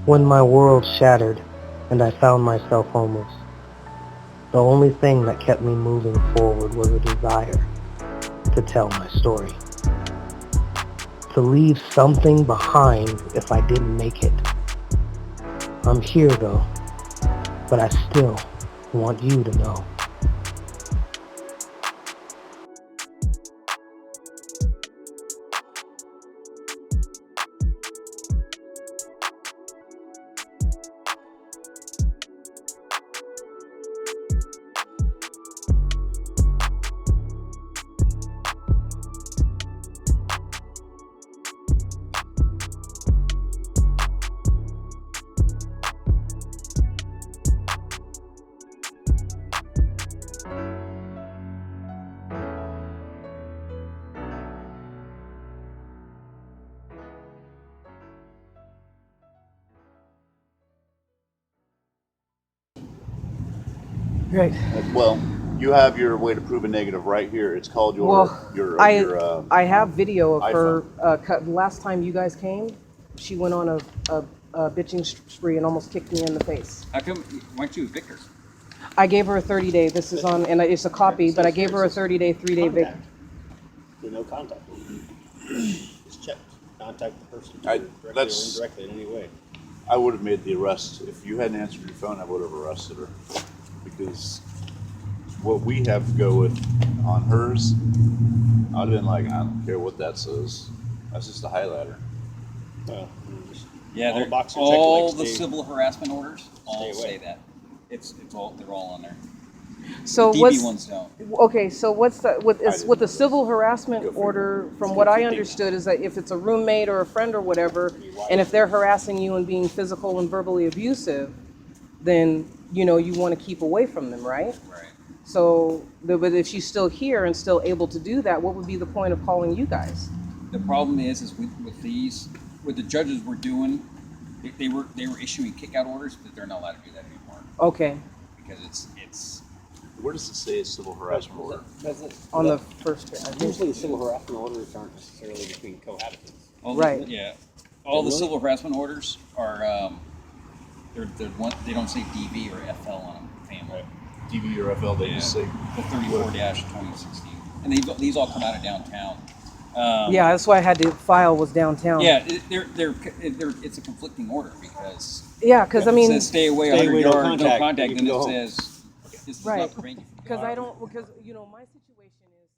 When my world shattered and I found myself homeless, the only thing that kept me moving forward was a desire to tell my story. To leave something behind if I didn't make it. I'm here though, but I still want you to know. Right. Well, you have your way to prove a negative right here. It's called Well, your I have video of her. iPhone. Last time you guys came, she went on a bitching spree and almost kicked me in the face. How come? Why don't you evict her? I gave her a 30-day. This is on, and it's a copy, but I gave her a 30-day, 3-day evict. Contact. Do no contact. Just check. Contact the person I- directly or that's- indirectly in any way. I would have made the arrest if you hadn't answered your phone. I would have arrested her because what we have to go with on hers, I'd have been like, I don't care what that says. That's just a highlighter. Well, just Yeah, all they're, the boxes are all checked, the like, stay- civil harassment orders all stay away. say that. It's all they're all on there. So The DB what's ones don't. okay? So what's the with I didn't with know the civil harassment Go figure. order? From what I understood, is that if it's a roommate or a friend or whatever, Be wise. and if they're harassing you and being physical and verbally abusive, then you want to keep away from them, right? Right. So, but if she's still here and still able to do that, what would be the point of calling you guys? The problem is with these, what the judges were doing, they were issuing kick out orders, but they're not allowed to do that anymore Okay, because it's Where does it say it's civil harassment order? on the first page. I think. Usually, civil harassment orders aren't necessarily between cohabitants. all Right. yeah, all the Really? civil harassment orders are they're one, they don't say DV or FL on them. Family. DV or FL, they just say The 34-2016, and these all come out of downtown. Yeah, that's why I had to file was downtown. Yeah, they're it's a conflicting order because Yeah, because I it mean, says stay away Stay 100 away, no yards, contact, no contact, you then can it go home. says this does right, not prevent you from because I going. don't, because my situation is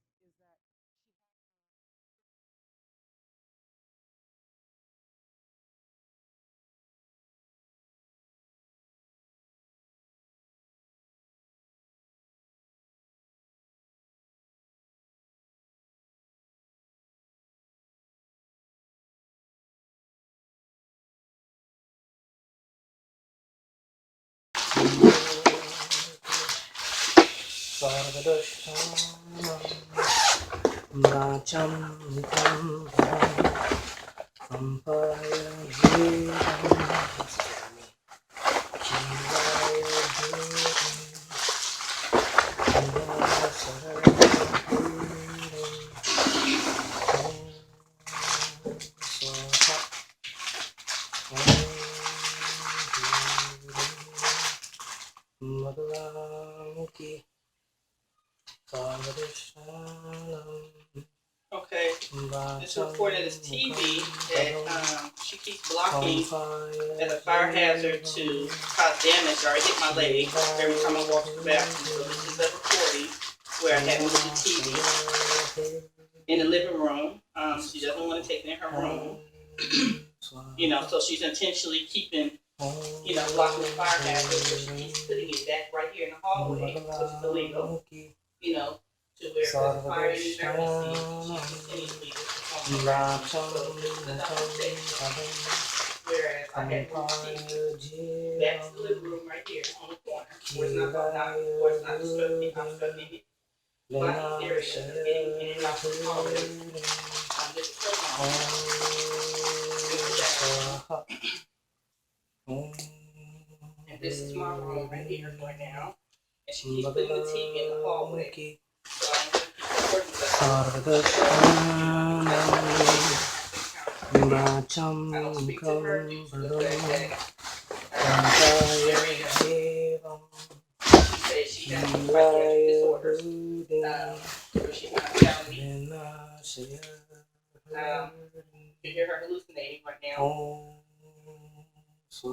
that. Okay, it's reported as TV that she keeps blocking as a fire hazard to cause damage, or I hit my leg every time I walk to the bathroom. So this is a recording where I had moved the TV in the living room. She doesn't want to take it in her room. So she's intentionally keeping, blocking the fire hazard, so she keeps putting it back right here in the hallway, which is illegal, to where if there's a fire anywhere we see, she continuously this is on the ground. So this is another section. Whereas I had moved the TV back to the living room right here on the corner, where it's not obstructing it. Blocking the area of getting in and out of the hallway. This is her home. And this is my room right here right now. And she keeps putting the TV in the hallway. So I'm going to keep recording that. I don't speak to her due to the fact that she said she has psychiatric disorders. So she's not telling me. You hear her hallucinating right now. So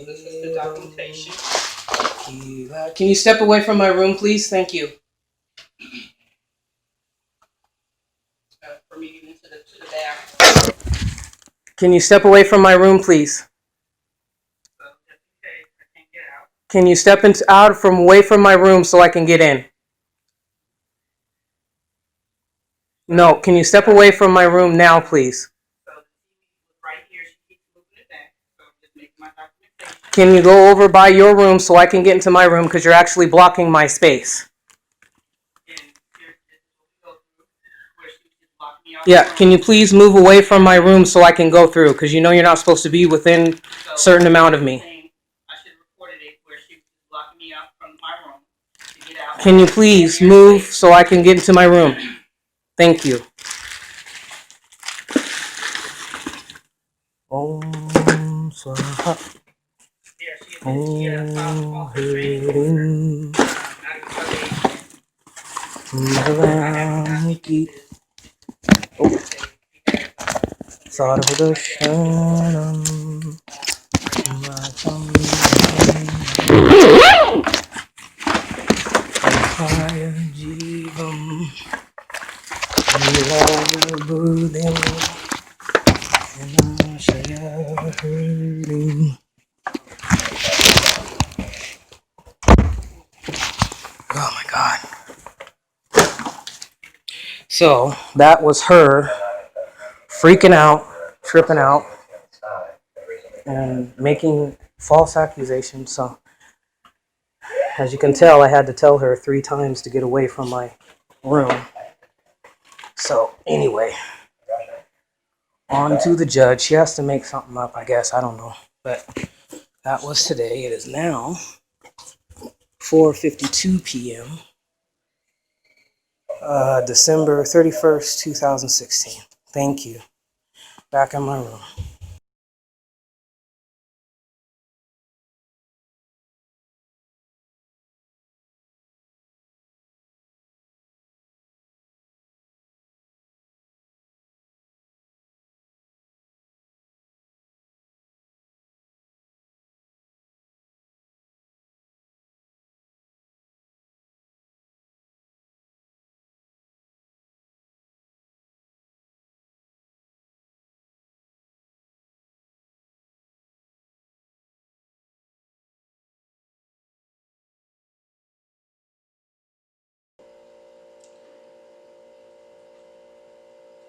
this is the documentation. Can you step away from my room, please? Thank you. For me getting to the bathroom. Can you step away from my room, please? So just in case I can't get out. Can you step out from away from my room so I can get in? No, can you step away from my room now, please? So the TV was right here. She keeps moving it back. So I'm just making my documentation. Can you go over by your room so I can get into my room because you're actually blocking my space? And here's what we go through, where she just blocked me off. Yeah, can you please move away from my room so I can go through? Because you know you're not supposed to be within a certain amount of me. I should have reported it where she was blocking me out from my room to get out. Can you please move so I can get into my room? Thank you. Om Swaha. Here, she had a problem off her vein. Sarvadashanam Ampaya Jivam Nilaya Buddhim Vinashaya Hurdim. Oh my God. So that was her freaking out, tripping out, and making false accusations. So as you can tell, I had to tell her 3 times to get away from my room. So anyway, on to the judge. She has to make something up, I guess. I don't know. But that was today. It is now 4:52 p.m. December 31st, 2016. Thank you. Back in my room.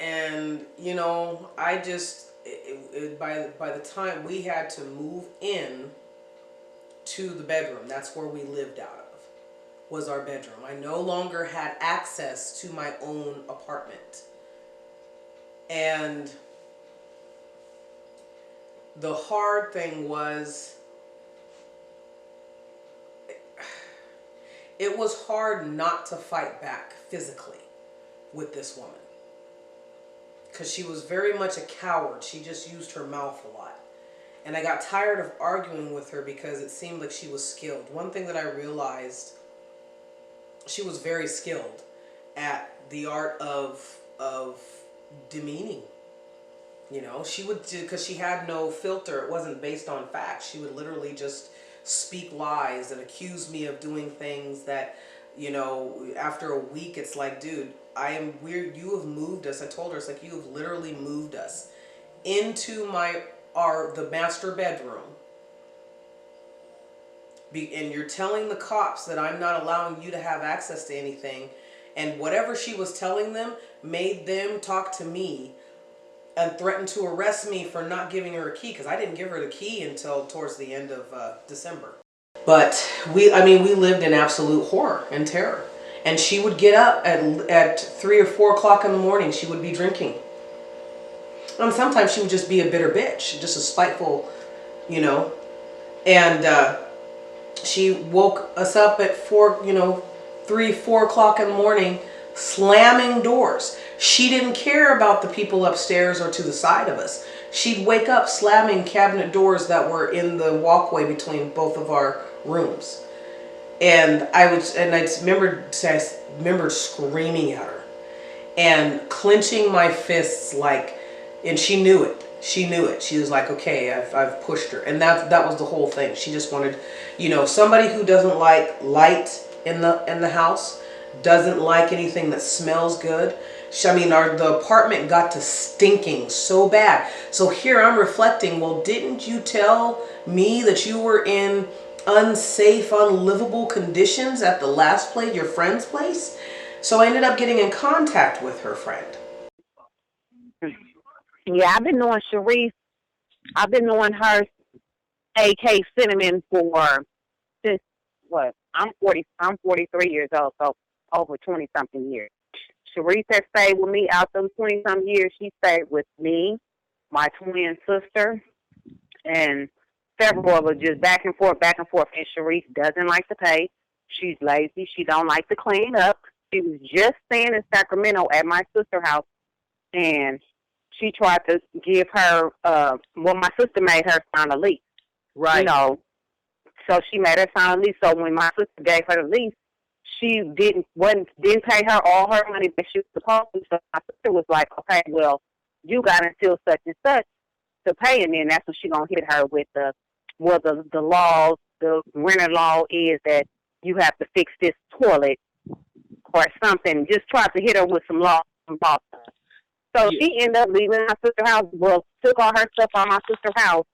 And you know, I just by the time we had to move in to the bedroom, that's where we lived out of, was our bedroom. I no longer had access to my own apartment. And the hard thing was, it was hard not to fight back physically with this woman. Because she was very much a coward. She just used her mouth a lot. And I got tired of arguing with her because it seemed like she was skilled. One thing that I realized, she was very skilled at the art of demeaning. You know, she would, because she had no filter. It wasn't based on facts. She would literally just speak lies and accuse me of doing things that, you know, after a week, it's like, dude, I am weird. You have moved us. I told her, it's like, you have literally moved us into the master bedroom. And you're telling the cops that I'm not allowing you to have access to anything. And whatever she was telling them made them talk to me and threaten to arrest me for not giving her a key, because I didn't give her the key until towards the end of December. But we lived in absolute horror and terror. And she would get up at 3 or 4 o'clock in the morning. She would be drinking. And sometimes she would just be a bitter bitch, just a spiteful, you know. And she woke us up at 3, 4 o'clock in the morning, slamming doors. She didn't care about the people upstairs or to the side of us. She'd wake up slamming cabinet doors that were in the walkway between both of our rooms. And I remember screaming at her and clenching my fists and she knew it. She knew it. She was like, okay, I've pushed her. And that was the whole thing. She just wanted, somebody who doesn't like light in the house, doesn't like anything that smells good. The apartment got to stinking so bad. So here I'm reflecting, well, didn't you tell me that you were in unsafe, unlivable conditions at the last place, your friend's place? So I ended up getting in contact with her friend. Yeah, I've been knowing Sharice. I've been knowing her, AK Cinnamon, since what? I'm 43 years old, so over 20 something years. Sharice has stayed with me out those 20 some years. She stayed with me, my twin sister, and several of us just back and forth, back and forth. And Sharice doesn't like to pay. She's lazy. She don't like to clean up. She was just staying in Sacramento at my sister's house, and she tried to give her, my sister made her sign a lease. Right. So she made her sign a lease. So when my sister gave her the lease, she didn't pay her all her money that she was supposed to. So my sister was like, okay, well, you got until such and such to pay, and then that's when she gonna hit her with the laws, the renter law is that you have to fix this toilet or something. Just tried to hit her with some law. So she ended up leaving my sister's house. Well, took all her stuff out of my sister's house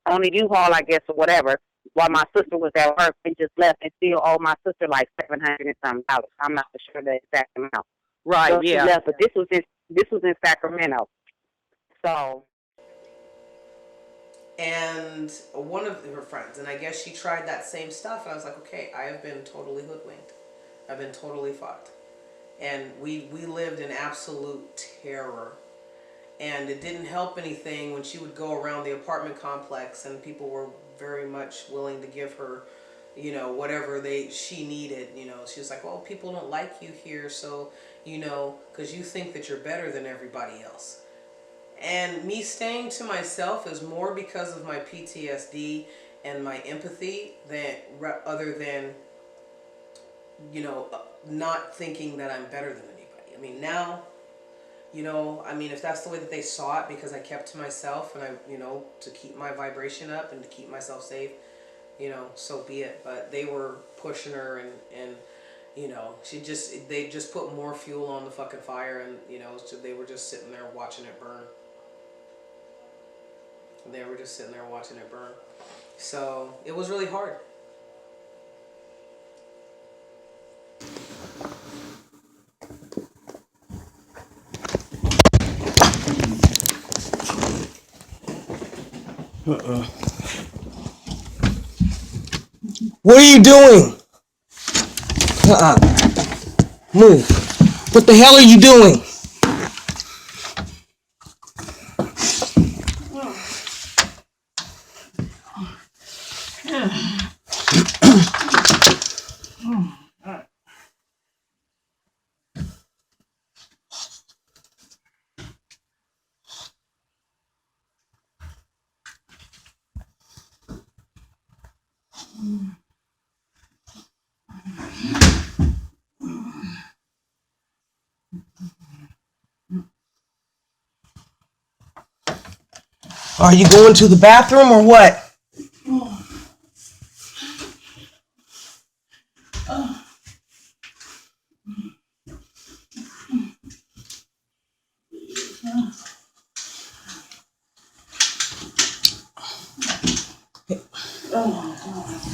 on a U-Haul, I guess, or whatever, while my sister was at work, and just left and still owed my sister like $700 and something. I'm not for sure the exact amount. Right. So yeah. she left, but this was in Sacramento. So. And one of her friends, and I guess she tried that same stuff, and I was like, okay, I have been totally hoodwinked. I've been totally fucked. And we lived in absolute terror. And it didn't help anything when she would go around the apartment complex and people were very much willing to give her, whatever she needed. She was like, well, people don't like you here, so, because you think that you're better than everybody else. And me staying to myself is more because of my PTSD and my empathy other than, not thinking that I'm better than anybody. I mean, now, if that's the way that they saw it, because I kept to myself and to keep my vibration up and to keep myself safe, so be it. But they were pushing her and they just put more fuel on the fucking fire, and, so they were just sitting there watching it burn. They were just sitting there watching it burn. So it was really hard. What are you doing? Move. What the hell are you doing? Are you going to the bathroom or what?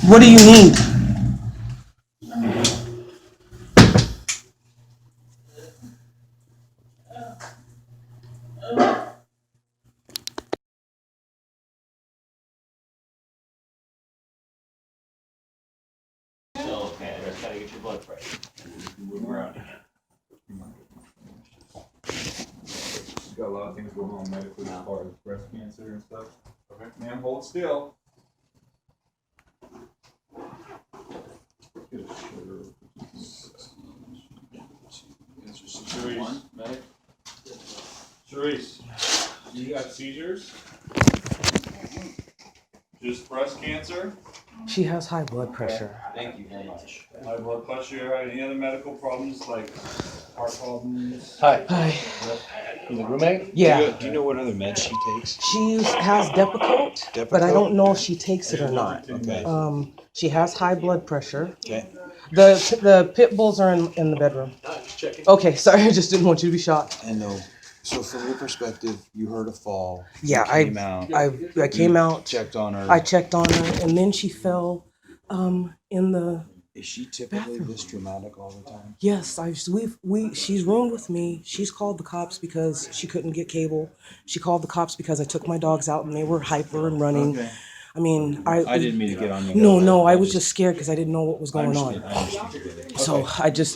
What do you need? Okay, I just gotta get your blood pressure. Move around. She's got a lot of things going on medically as far as breast cancer and stuff. Okay. Ma'am, hold still. Get a sugar. Cherise, medic. Cherise, you got seizures? Just breast cancer? She has high blood pressure. Thank you very much. High blood pressure, any other medical problems like heart problems? Hi. Hi. You the roommate? Yeah. Do you know what other meds she takes? She has Depakote, but I don't know if she takes it or not. Okay. She has high blood pressure. Okay. The pit bulls are in the bedroom. Just checking. Okay, sorry, I just didn't want you to be shocked. And so from your perspective, you heard a fall. Yeah, you came out. I came out. Checked on her. I checked on her, and then she fell in the. Is she typically bathroom. this dramatic all the time? Yes, she's roomed with me. She's called the cops because she couldn't get cable. She called the cops because I took my dogs out and they were hyper and running. Okay. I mean, I didn't mean to get on you. No, I was just scared because I didn't know what was going on. I understand. So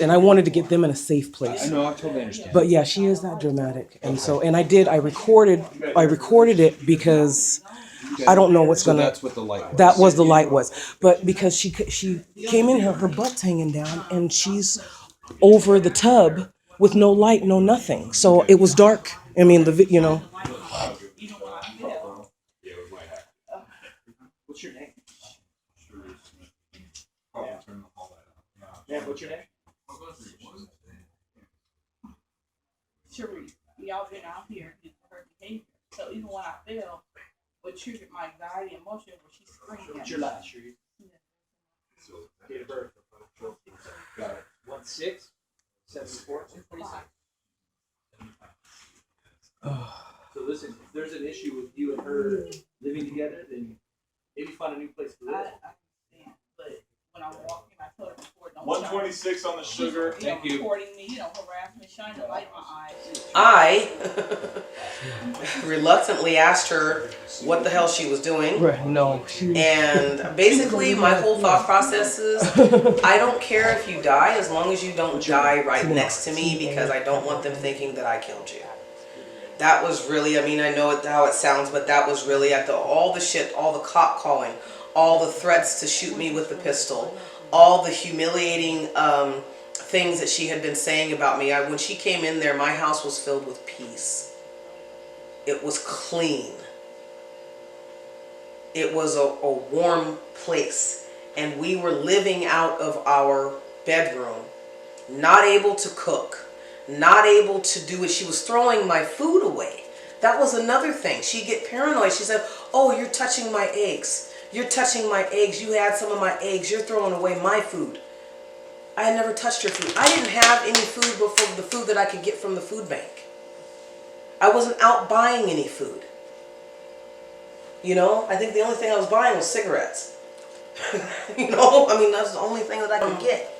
I wanted to get them in a safe I place. know, I totally understand. But yeah, she is that dramatic, and so I recorded it because I don't know what's so gonna. that's what the light was. That was the light was, but because she came in here, her butt's hanging down, and she's over the tub with no light, no nothing. So it was dark. I mean, What's your name? Yeah, what's your name? Cherie, y'all been out here and her behavior. So even when I fell, what triggered my anxiety and emotion was she screamed at What's me. your last, Cherie? Date of birth. Got it. 1-6, 7-4, 26. So listen, if there's an issue with you and her living together, then maybe find a new place to I live. understand, but when I walked in, I told her before, don't 126 on the sugar. Thank you. Reporting me, harassment, shining the light in my eyes. I reluctantly asked her what the hell she was doing. Right, no. And basically, my whole thought process is, I don't care if you die as long as you don't die right next to me, because I don't want them thinking that I killed you. That was really, I mean, I know how it sounds, but that was really all the shit, all the cop calling, all the threats to shoot me with the pistol, all the humiliating things that she had been saying about me. When she came in there, my house was filled with peace. It was clean. It was a warm place. And we were living out of our bedroom, not able to cook, not able to do it. She was throwing my food away. That was another thing. She'd get paranoid. She said, oh, you're touching my eggs. You're touching my eggs. You had some of my eggs. You're throwing away my food. I had never touched her food. I didn't have any food before the food that I could get from the food bank. I wasn't out buying any food. You know, I think the only thing I was buying was cigarettes. You know, I mean, that's the only thing that I could get.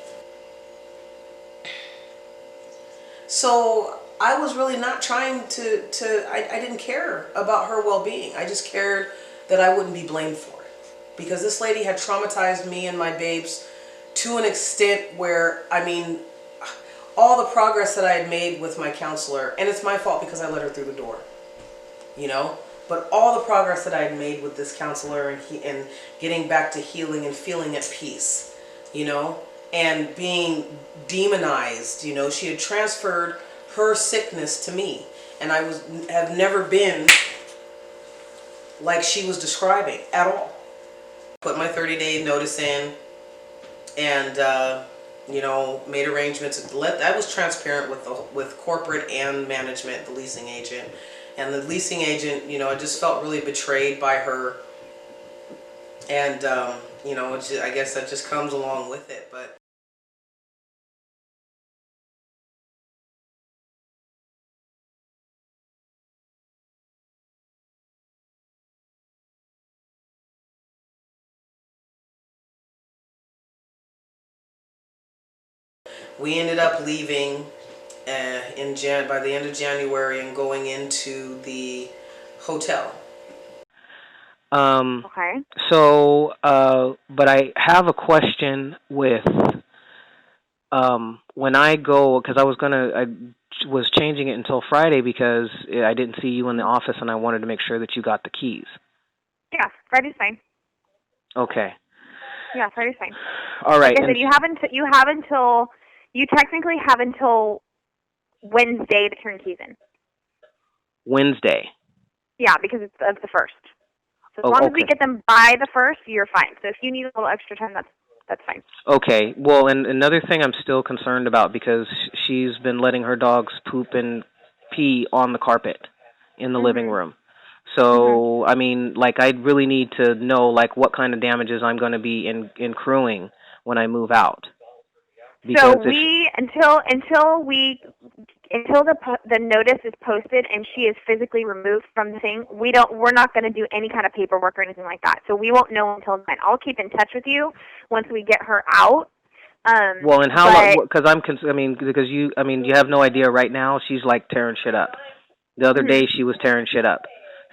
So I was really not trying I didn't care about her well-being. I just cared that I wouldn't be blamed for it. Because this lady had traumatized me and my babes to an extent where, I mean, all the progress that I had made with my counselor, and it's my fault because I let her through the door, you know? But all the progress that I had made with this counselor and getting back to healing and feeling at peace, you know? And being demonized, you know, she had transferred her sickness to me, and I have never been like she was describing at all. Put my 30-day notice in, and you know, made arrangements. I was transparent with corporate and management, the leasing agent, and the leasing agent, you know, I just felt really betrayed by her, and you know, I guess that just comes along with it, but. We ended up leaving by the end of January and going into the hotel. Okay. But I have a question with when I go, because I was changing it until Friday because I didn't see you in the office and I wanted to make sure that you got the keys. Yeah, Friday's fine. Okay. Yeah, Friday's fine. All right. Like I said, you technically have until Wednesday to turn keys in. Wednesday. Yeah, because it's of the 1st. So as long as we get them by the 1st, you're fine. So if you need a little extra time, that's fine. Okay. Well, and another thing I'm still concerned about because she's been letting her dogs poop and pee on the carpet in the living room. So, I mean, like, I really need to know, like, what kind of damages I'm going to be accruing when I move out. Because so until the notice is posted and she is physically removed from the thing, we're not going to do any kind of paperwork or anything like that. So we won't know until then. I'll keep in touch with you once we get her out. Well, and how long? Because you have no idea right now. She's like tearing shit up. The other day she was tearing shit up.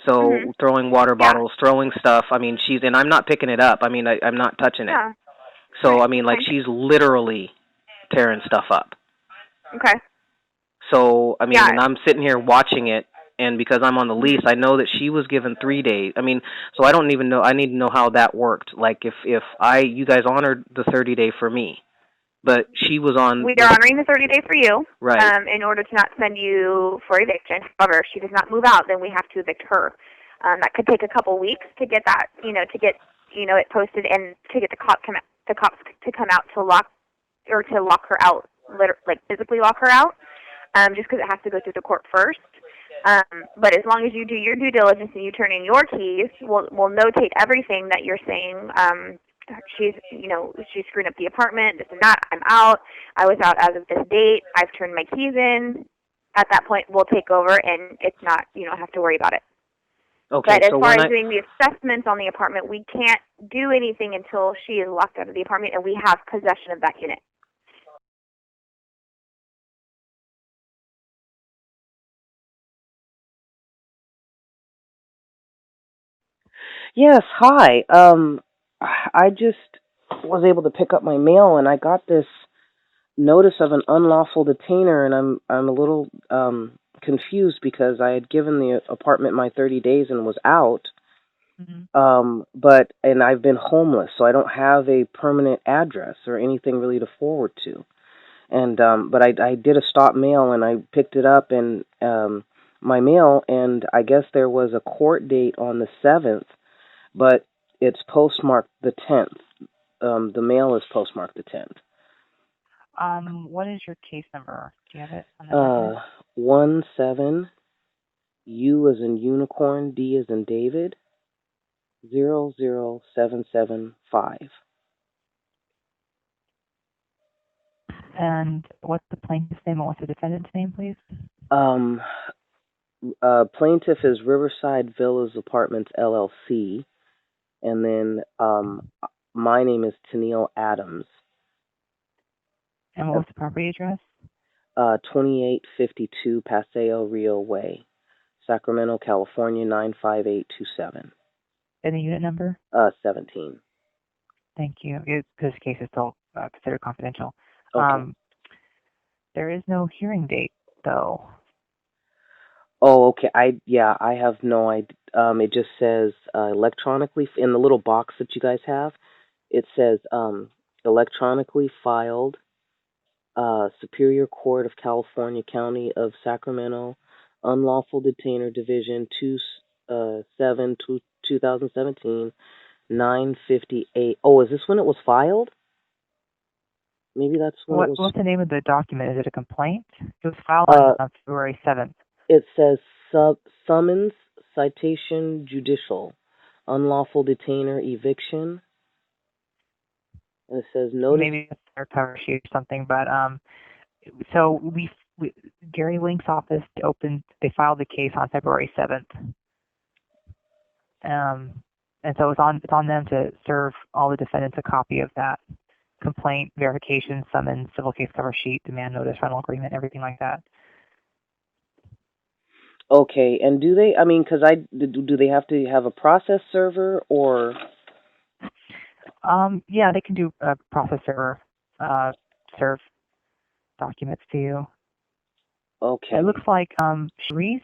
So throwing water bottles, throwing stuff. I mean, and I'm not picking it up. I mean, I'm not touching it. So I mean, like she's literally tearing stuff up. Okay. So I mean, and I'm sitting here watching it, and because I'm on the lease, I know that she was given 3 days. I mean, so I don't even know. I need to know how that worked. Like if you guys honored the 30-day for me. But she was on... We are honoring the 30-day for you, right? In order to not send you for eviction. However, if she does not move out, then we have to evict her. That could take a couple weeks to get that, to get, it posted and to get the cops to come out to lock her out, like physically lock her out, just because it has to go through the court first. But as long as you do your due diligence and you turn in your keys, we'll notate everything that you're saying. She's screwing up the apartment, this and that. I'm out. I was out as of this date. I've turned my keys in. At that point, we'll take over, and it's not, you don't have to worry about it. Okay. But as far as doing the assessments on the apartment, we can't do anything until she is locked out of the apartment and we have possession of that unit. Yes. Hi. I just was able to pick up my mail, and I got this notice of an unlawful detainer, and I'm a little confused because I had given the apartment my 30 days and was out. And I've been homeless, so I don't have a permanent address or anything really to forward to. And but I did a stop mail, and I picked it up in my mail, and I guess there was a court date on the 7th, but it's postmarked the 10th. The mail is postmarked the 10th. What is your case number? Do you have it on that 17 U as in unicorn, D as in David, 00775. And what's the plaintiff's name and what's the defendant's name, please? Plaintiff is Riverside Villas Apartments LLC, and then my name is Tennille Adams. And what was the property address? 2852 Paseo Rio Way, Sacramento, California 95827. And the unit number? 17. Thank you. This case is still considered confidential. Okay. There is no hearing date, though. Oh, okay. I have no idea. It just says electronically in the little box that you guys have. It says electronically filed, Superior Court of California, County of Sacramento, Unlawful Detainer Division 2017, 958. Oh, is this when it was filed? Maybe that's when it was. What's the name of the document? Is it a complaint? It was filed on February 7th. It says summons, citation, judicial, unlawful detainer, eviction. And it says notice. Maybe it's their cover sheet or something, but so we Gary Link's office they filed the case on February 7th. And so it's on them to serve all the defendants a copy of that complaint, verification, summons, civil case cover sheet, demand notice, rental agreement, everything like that. Okay, and do they? I mean, because do they have to have a process server or? Yeah, they can do a processor serve documents to you. It looks Okay. like Sharice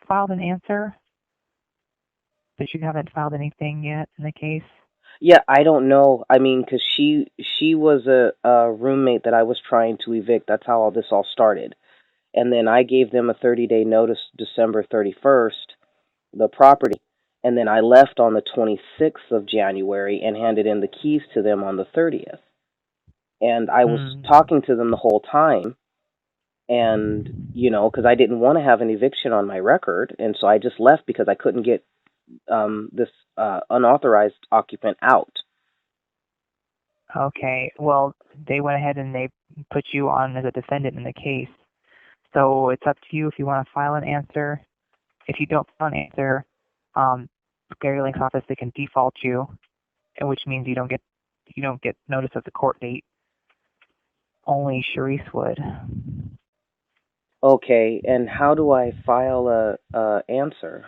filed an answer, but you haven't filed anything yet in the case. Yeah, I don't know. I mean, because she was a roommate that I was trying to evict. That's how all this all started. And then I gave them a 30-day notice, December 31st, the property. And then I left on the 26th of January and handed in the keys to them on the 30th. And I was Hmm. talking to them the whole time. And, because I didn't want to have an eviction on my record. And so I just left because I couldn't get this unauthorized occupant out. Okay. Well, they went ahead and they put you on as a defendant in the case. So it's up to you if you want to file an answer. If you don't file an answer, Gary Link's office, they can default you, which means you don't get notice of the court date. Only Sharice would. Okay, and how do I file a answer?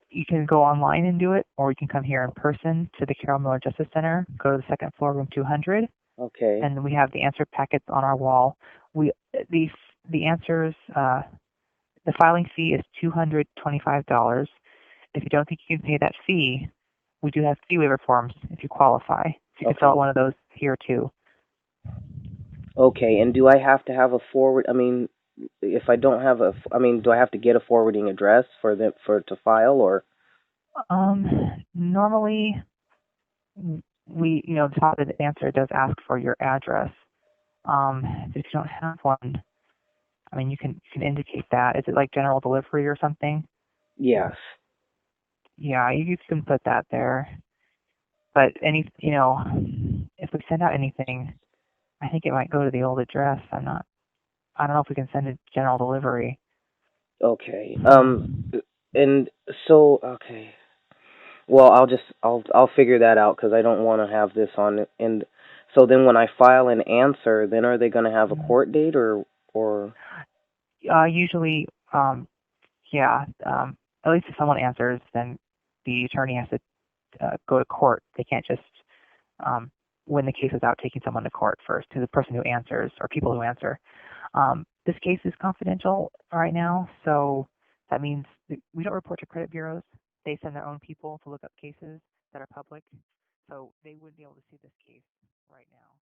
You can go online and do it, or you can come here in person to the Carroll Miller Justice Center. Go to the second floor, room 200, Okay. and we have the answer packets on our wall. The answers. The filing fee is $225. If you don't think you can pay that fee, we do have fee waiver forms if you qualify. So you can fill out one of those here too. Okay, and do I have to have a forward? I mean, if I don't have do I have to get a forwarding address to file or? Normally, the top of the answer does ask for your address. If you don't have one, I mean, you can indicate that. Is it like general delivery or something? Yes. Yeah, you can put that there. But if we send out anything, I think it might go to the old address. I don't know if we can send it general delivery. Okay. And so okay. Well, I'll figure that out because I don't want to have this on. And so then when I file an answer, then are they going to have a court date or? Usually, yeah. At least if someone answers, then the attorney has to go to court. They can't just win the case without taking someone to court first, to the person who answers or people who answer. This case is confidential right now, so that means we don't report to credit bureaus. They send their own people to look up cases that are public, so they wouldn't be able to see this case right now.